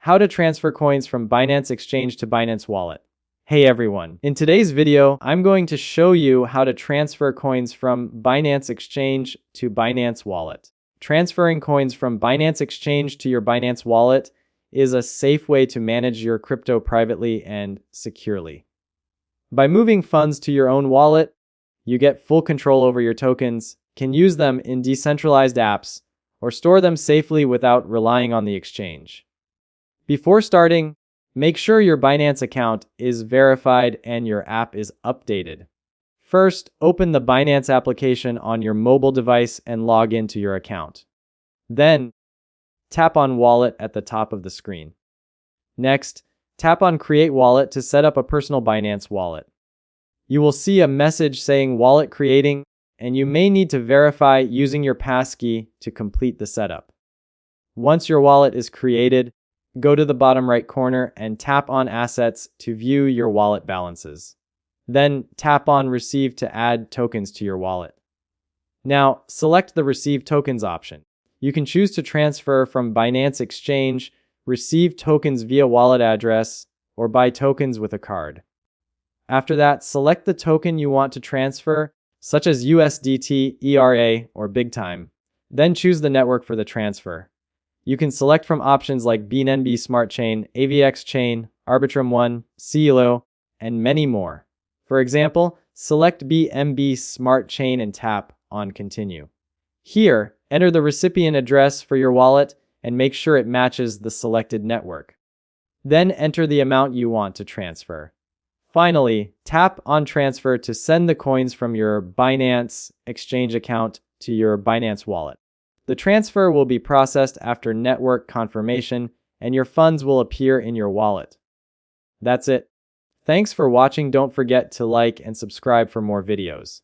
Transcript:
How to transfer coins from Binance Exchange to Binance Wallet. Hey everyone, in today's video, I'm going to show you how to transfer coins from Binance Exchange to Binance Wallet. Transferring coins from Binance Exchange to your Binance Wallet is a safe way to manage your crypto privately and securely. By moving funds to your own wallet, you get full control over your tokens, can use them in decentralized apps, or store them safely without relying on the exchange. Before starting, make sure your Binance account is verified and your app is updated. First, open the Binance application on your mobile device and log into your account. Then, tap on Wallet at the top of the screen. Next, tap on Create Wallet to set up a personal Binance wallet. You will see a message saying Wallet Creating, and you may need to verify using your passkey to complete the setup. Once your wallet is created, go to the bottom right corner and tap on Assets to view your wallet balances. Then tap on Receive to add tokens to your wallet. Now, select the Receive Tokens option. You can choose to transfer from Binance Exchange, receive tokens via wallet address, or buy tokens with a card. After that, select the token you want to transfer, such as USDT, ERA, or BigTime. Then choose the network for the transfer. You can select from options like BNB Smart Chain, AVX Chain, Arbitrum One, CELO, and many more. For example, select BNB Smart Chain and tap on Continue. Here, enter the recipient address for your wallet and make sure it matches the selected network. Then enter the amount you want to transfer. Finally, tap on Transfer to send the coins from your Binance Exchange account to your Binance Wallet. The transfer will be processed after network confirmation, and your funds will appear in your wallet. That's it. Thanks for watching. Don't forget to like and subscribe for more videos.